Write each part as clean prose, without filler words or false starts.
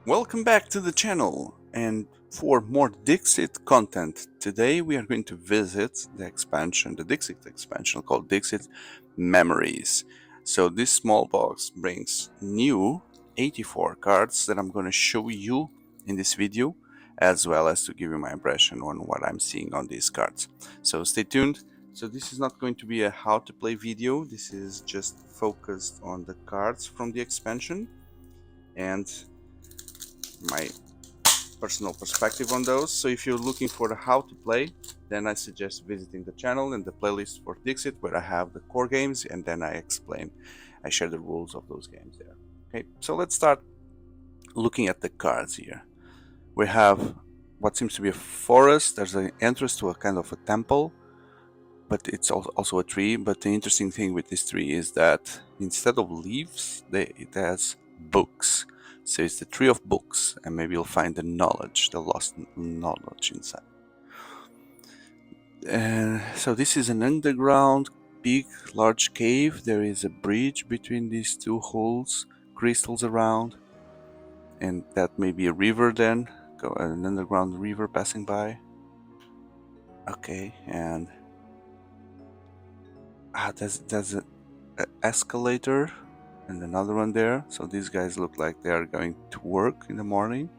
Welcome back to the channel, and for more Dixit content, today we are going to visit the Dixit expansion called Dixit Memories. So this small box brings new 84 cards that I'm going to show you in this video, as well as to give you my impression on what I'm seeing on these cards. So stay tuned. So this is not going to be a how to play video, this is just focused on the cards from the expansion and my personal perspective on those. So if you're looking for the how to play, then I suggest visiting the channel and the playlist for Dixit, where I have the core games and then I share the rules of those games there. Okay, so let's start looking at the cards here. We have what seems to be a forest. There's an entrance to a kind of a temple, but it's also a tree. But the interesting thing with this tree is that instead of leaves, it has books. So it's the tree of books, and maybe you'll find the knowledge, the lost knowledge inside. So this is an underground, big, large cave. There is a bridge between these two holes, crystals around, and that may be a river then, an underground river passing by. Okay, and there's an escalator and another one there. So these guys look like they are going to work in the morning.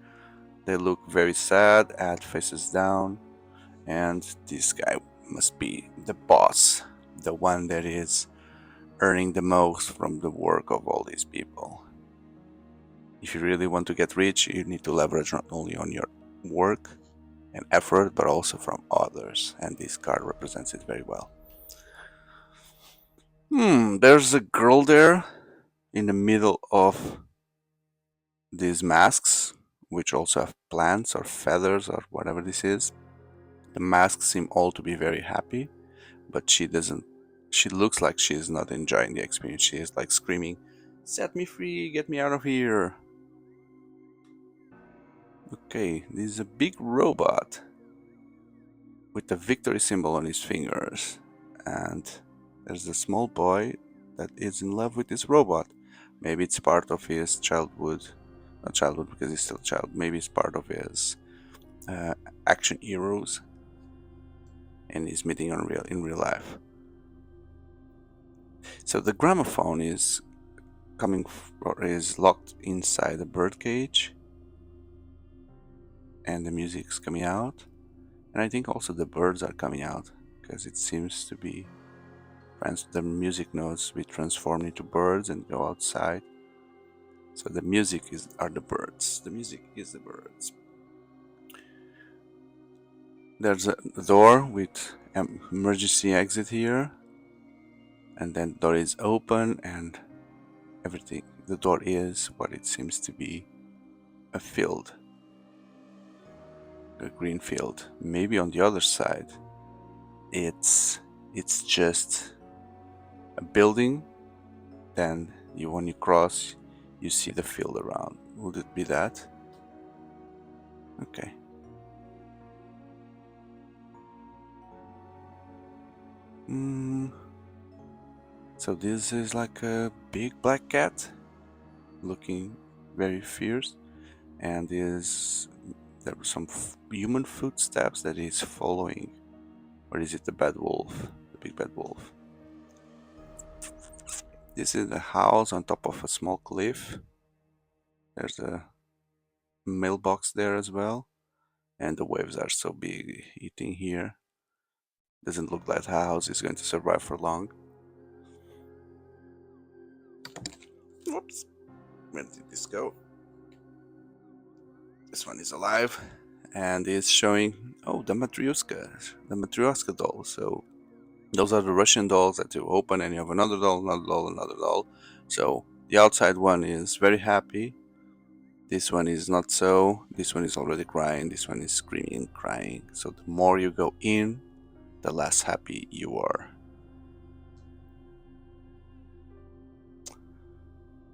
They look very sad, head faces down, and this guy must be the boss, the one that is earning the most from the work of all these people. If you really want to get rich, you need to leverage not only on your work and effort, but also from others, and this card represents it very well. There's a girl there in the middle of these masks, which also have plants or feathers or whatever this is. The masks seem all to be very happy, but she doesn't. She looks like she's not enjoying the experience. She is like screaming, "Set me free! Get me out of here!" Okay, this is a big robot with a victory symbol on his fingers, and there's a small boy that is in love with this robot. Maybe it's part of his childhood, not childhood because he's still a child. Maybe it's part of his action heroes, and he's meeting in real life. So the gramophone is is locked inside a bird cage, and the music's coming out, and I think also the birds are coming out because it seems to be the music notes be transformed into birds and go outside. So the music are the birds. The music is the birds. There's a door with emergency exit here, and then the door is open and everything. The door is what it seems to be, a field, a green field. Maybe on the other side it's just a building, then when you cross you see the field around. Would it be that? Okay. So this is like a big black cat looking very fierce, and there are some human footsteps that is following. Or is it the bad wolf? The big bad wolf. This is a house on top of a small cliff. There's a mailbox there as well, and the waves are so big hitting here. Doesn't look like the house is going to survive for long. Whoops, where did this go? This one is alive and is showing, oh, the Matryoshka doll. So those are the Russian dolls that you open, and you have another doll, another doll, another doll. So the outside one is very happy. This one is not so. This one is already crying. This one is screaming and crying. So the more you go in, the less happy you are.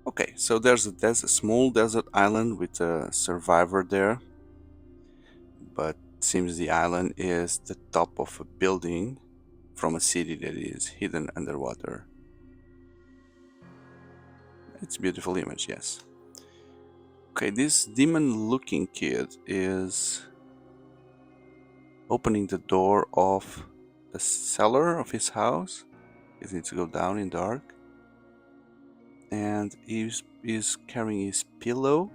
Okay, so there's a small desert island with a survivor there, but it seems the island is the top of a building from a city that is hidden underwater. It's a beautiful image, yes. Okay, this demon-looking kid is opening the door of the cellar of his house. He needs to go down in dark. And he's carrying his pillow,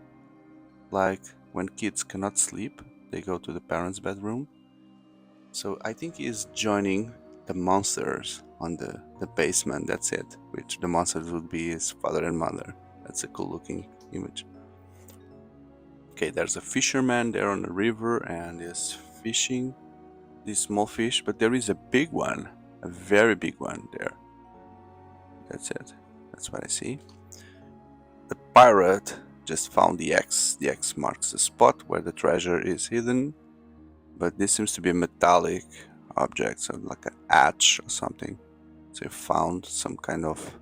like when kids cannot sleep, they go to the parents' bedroom. So I think he's joining the monsters on the basement, that's it. Which the monsters would be his father and mother. That's a cool looking image. Okay, there's a fisherman there on the river and is fishing these small fish, but there is a big one, a very big one there. That's it. That's what I see. The pirate just found the X. The X marks the spot where the treasure is hidden, but this seems to be a metallic object, so like an hatch or something. So you found some kind of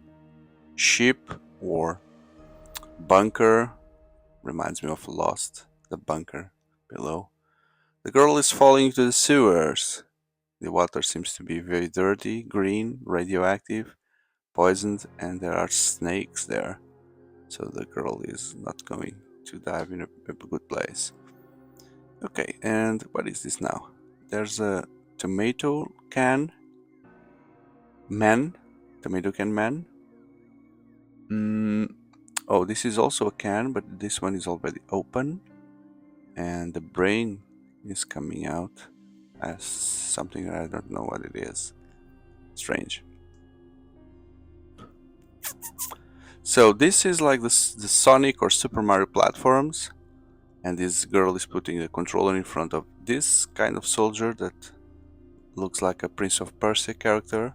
ship or bunker. Reminds me of Lost, the bunker below. The girl is falling into the sewers. The water seems to be very dirty, green, radioactive, poisoned, and there are snakes there. So the girl is not going to dive in a good place. Okay, and what is this now? There's a tomato can man. Tomato can man. Oh, this is also a can, but this one is already open. And the brain is coming out as something I don't know what it is. Strange. So this is like the Sonic or Super Mario platforms, and this girl is putting the controller in front of this kind of soldier that looks like a Prince of Persia character,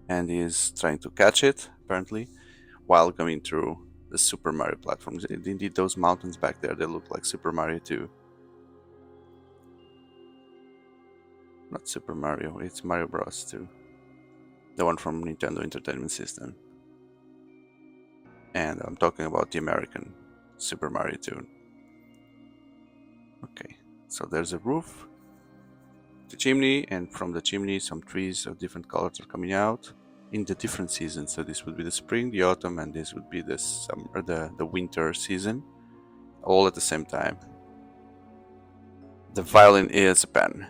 and is trying to catch it apparently while going through the Super Mario platforms. Indeed, those mountains back there, they look like Super Mario 2. Not Super Mario, it's Mario Bros 2. The one from Nintendo Entertainment System. And I'm talking about the American Super Mario 2. Okay, so there's a roof, the chimney, and from the chimney some trees of different colors are coming out in the different seasons. So this would be the spring, the autumn, and this would be the summer, the winter season, all at the same time. The violin is a pen.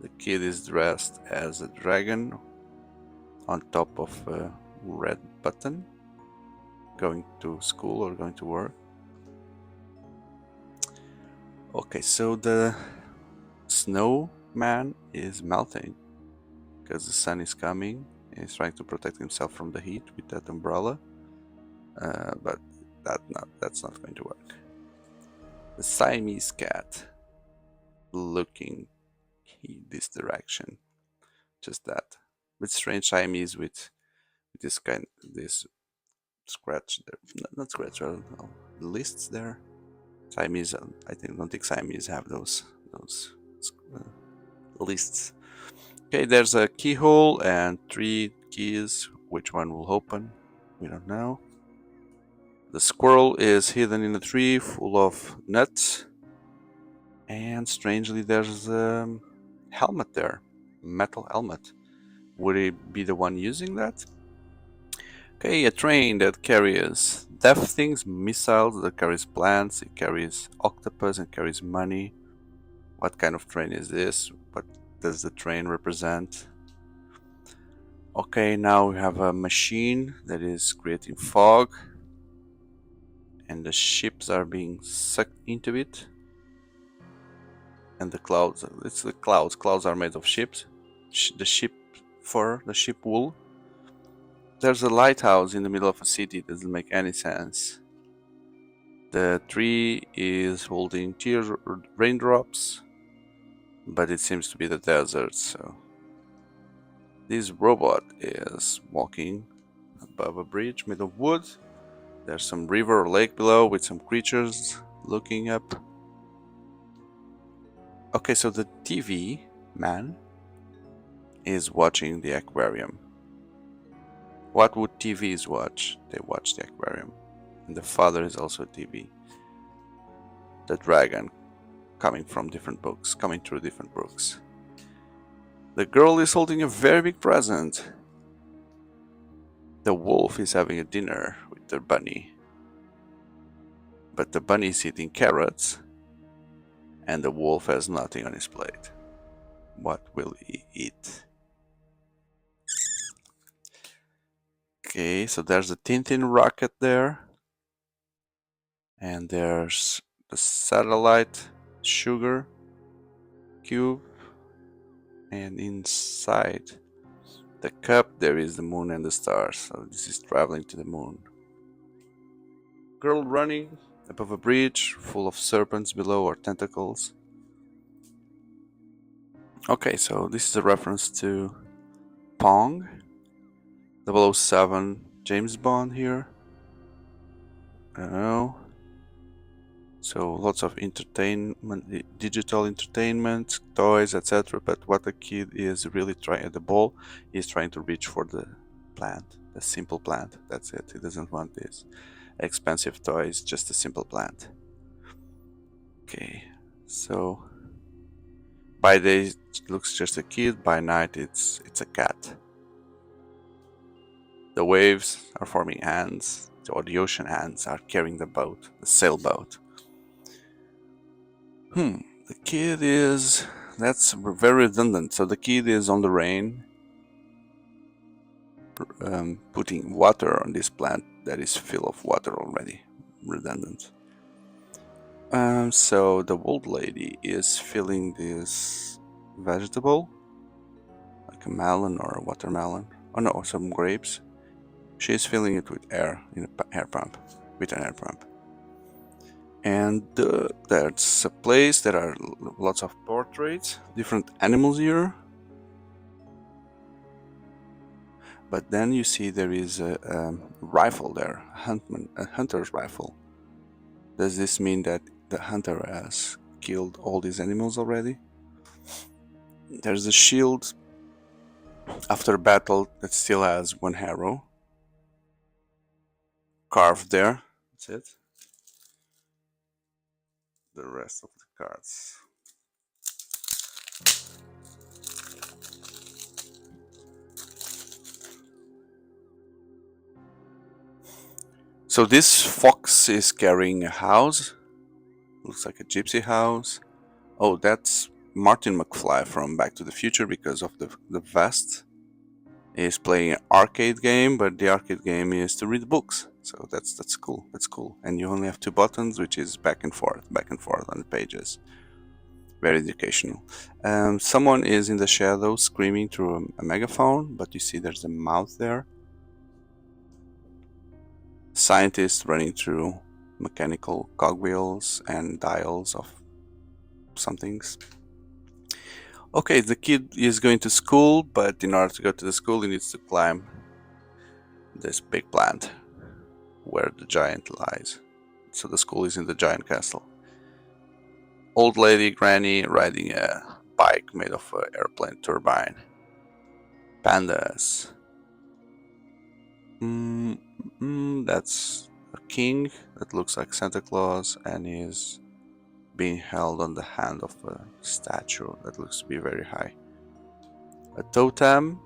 The kid is dressed as a dragon on top of a red button, going to school or going to work. Okay, so the snowman is melting because the sun is coming. He's trying to protect himself from the heat with that umbrella, but that's not going to work. The Siamese cat looking this direction, just that. With strange Siamese with this scratch there, not scratch, I don't know, lists there. Siamese, I don't think Siamese have those uh, lists. Okay, there's a keyhole and 3 keys. Which one will open? We don't know. The squirrel is hidden in a tree full of nuts. And strangely, there's a helmet there. Metal helmet. Would he be the one using that? Okay, a train that carries death things, missiles, that carries plants, it carries octopus and carries money. What kind of train is this? What does the train represent? Okay, now we have a machine that is creating fog, and the ships are being sucked into it. And the clouds, it's the clouds. Clouds are made of ships. The ship fur, the ship wool. There's a lighthouse in the middle of a city. It doesn't make any sense. The tree is holding raindrops, but it seems to be the desert, so. This robot is walking above a bridge made of wood. There's some river or lake below with some creatures looking up. Okay, so the TV man is watching the aquarium. What would TVs watch? They watch the aquarium. And the father is also a TV. The dragon coming through different books. The girl is holding a very big present. The wolf is having a dinner with their bunny. But the bunny is eating carrots, and the wolf has nothing on his plate. What will he eat? Okay, so there's a Tintin rocket there, and there's the satellite sugar cube, and inside the cup there is the moon and the stars. So this is traveling to the moon. Girl running above a bridge full of serpents below, or tentacles. Okay, so this is a reference to Pong, 007 James Bond here. I don't know. So lots of entertainment, digital entertainment, toys, etc. But what the kid is really trying, the ball is trying to reach for the plant, the simple plant. That's it. He doesn't want this expensive toys, just a simple plant. Okay, so by day it looks just a kid. By night it's a cat. The waves are forming hands, or the ocean hands are carrying the boat, the sailboat. The kid is... that's very redundant. So the kid is on the rain, putting water on this plant that is full of water already. Redundant. So the old lady is filling this vegetable, like a melon or a watermelon. Oh no, some grapes. She's filling it with air in an air pump. And there's a place. There are lots of portraits, different animals here. But then you see there is a rifle there, a hunter's rifle. Does this mean that the hunter has killed all these animals already? There's a shield after battle that still has one arrow carved there. That's it. The rest of the cards. So this fox is carrying a house. Looks like a gypsy house. Oh, that's Martin McFly from Back to the Future, because of the vest. He's playing an arcade game, but the arcade game is to read books. So that's cool. That's cool. And you only have two buttons, which is back and forth on the pages. Very educational. Someone is in the shadow screaming through a megaphone, but you see there's a mouth there. Scientists running through mechanical cogwheels and dials of somethings. Okay, the kid is going to school, but in order to go to the school he needs to climb this big plant where the giant lies. So the school is in the giant castle. Old lady granny riding a bike made of an airplane turbine. Pandas. That's a king that looks like Santa Claus and is being held on the hand of a statue that looks to be very high. A totem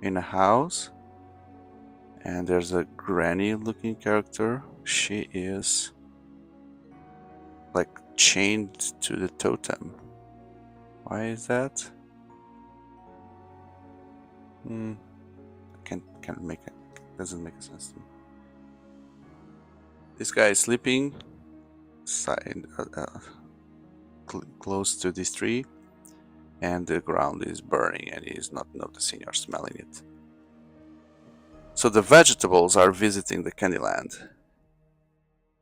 in a house, and there's a granny looking character. She is like chained to the totem. Why is that? Can't make it. Doesn't make sense to me. This guy is sleeping close to this tree, and the ground is burning, and he is not noticing or smelling it. So the vegetables are visiting the Candyland,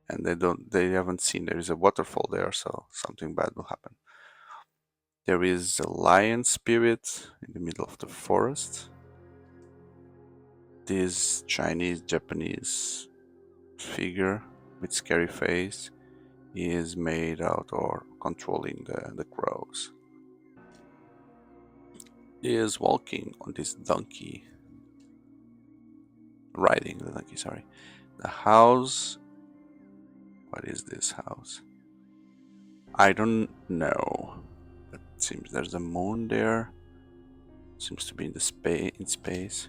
and they haven't seen there is a waterfall there, so something bad will happen. There is a lion spirit in the middle of the forest. This Chinese Japanese figure with scary face is made out or controlling the crows. He is walking on this donkey, riding the donkey, sorry. The house, what is this house? I don't know. It seems there's a moon there. Seems to be in space.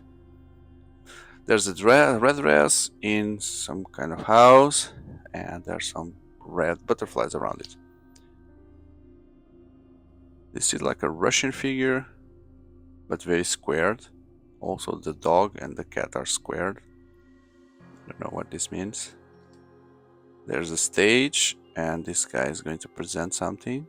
There's a red dress in some kind of house, and there are some red butterflies around it. This is like a Russian figure, but very squared. Also, the dog and the cat are squared. I don't know what this means. There's a stage, and this guy is going to present something.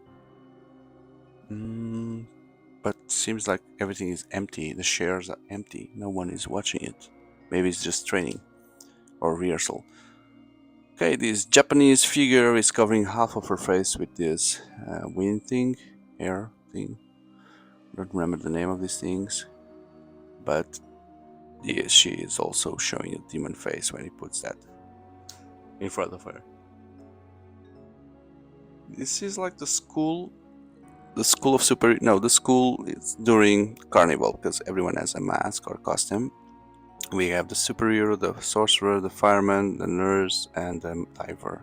But seems like everything is empty. The chairs are empty. No one is watching it. Maybe it's just training or rehearsal. Okay, this Japanese figure is covering half of her face with this wind thing, hair thing. I don't remember the name of these things, but yes, she is also showing a demon face when he puts that in front of her. This is like the school of super. No, the school is during carnival because everyone has a mask or costume. We have the superhero, the sorcerer, the fireman, the nurse, and the diver.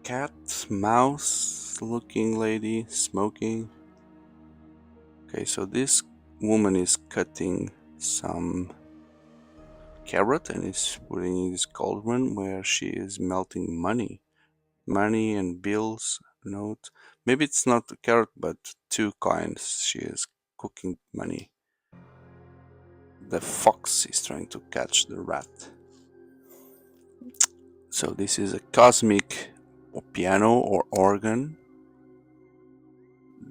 Cat, mouse looking lady, smoking. Okay, so this woman is cutting some carrot and is putting in this cauldron where she is melting money. Money and bills, note. Maybe it's not a carrot, but 2 coins. She is cooking money. The fox is trying to catch the rat. So this is a cosmic piano or organ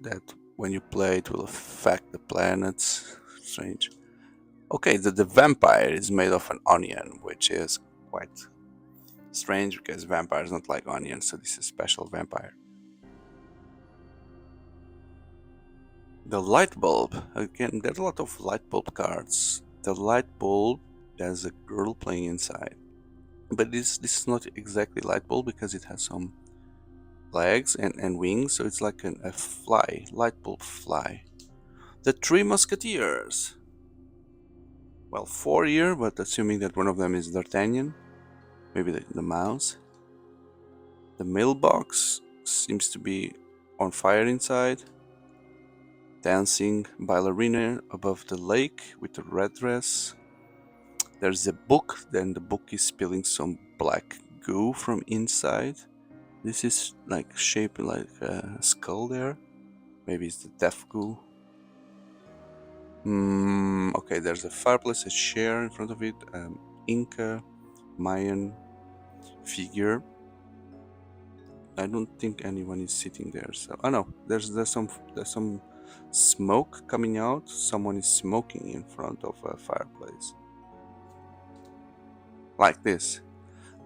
that when you play it will affect the planets. Strange. Okay, the vampire is made of an onion, which is quite strange because vampires don't like onions, so this is a special vampire. The light bulb. Again, there's a lot of light bulb cards. The light bulb has a girl playing inside. But this is not exactly light bulb because it has some legs and wings, so it's like a fly, light bulb fly. The Three Musketeers. Well, 4 here, but assuming that one of them is D'Artagnan. Maybe the mouse. The mailbox seems to be on fire inside. Dancing ballerina above the lake with a red dress. There's a book, then the book is spilling some black goo from inside. This is like shaped like a skull there. Maybe it's the death goo. Okay, there's a fireplace, a chair in front of it, Inca, Mayan figure. I don't think anyone is sitting there. So, oh no, there's some smoke coming out. Someone is smoking in front of a fireplace, like this.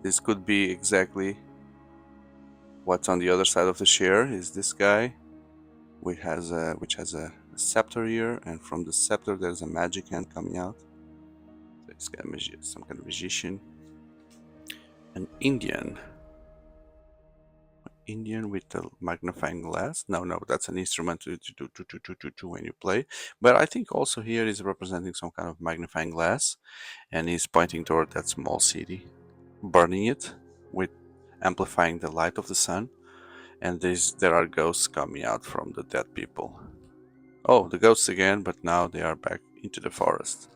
This could be exactly what's on the other side of the chair. Is this guy, which has a scepter here, and from the scepter there's a magic hand coming out. So it's kind of some kind of magician. An Indian with a magnifying glass. No, that's an instrument to when you play. But I think also here is representing some kind of magnifying glass, and he's pointing toward that small city, burning it with amplifying the light of the sun. And there are ghosts coming out from the dead people. Oh, the ghosts again, but now they are back into the forest.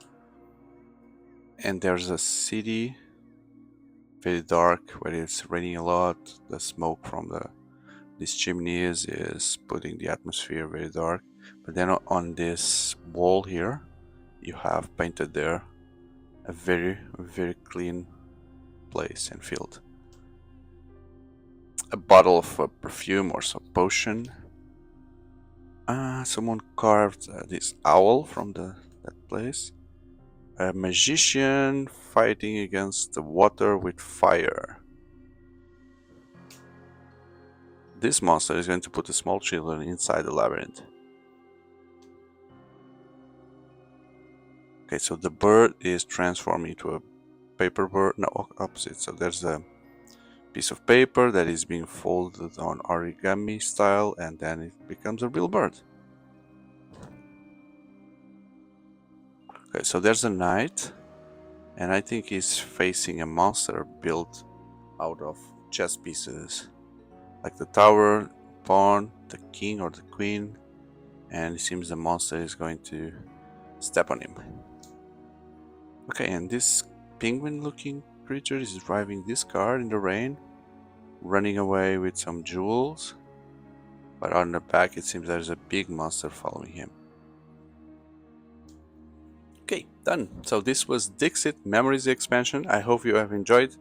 And there's a city, very dark, where it's raining a lot. The smoke from these chimneys is putting the atmosphere very dark. But then on this wall here, you have painted there a very clean place and field. A bottle of perfume or some potion. Someone carved this owl from that place. A magician fighting against the water with fire. This monster is going to put the small children inside the labyrinth. Okay, so the bird is transforming into a paper bird. No, opposite. So there's a piece of paper that is being folded on origami style, and then it becomes a real bird. Okay, so there's a knight, and I think he's facing a monster built out of chess pieces, like the tower, pawn, the king or the queen, and it seems the monster is going to step on him. Okay, and this penguin looking creature is driving this car in the rain, running away with some jewels, but on the back it seems there's a big monster following him. Okay, done. So this was Dixit Memories Expansion. I hope you have enjoyed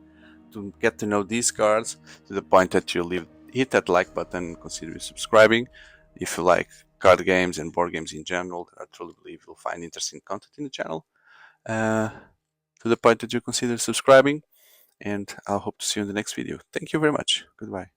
to get to know these cards to the point that you hit that like button and consider subscribing. If you like card games and board games in general, I truly believe you'll find interesting content in the channel. To the point that you consider subscribing, and I'll hope to see you in the next video. Thank you very much. Goodbye.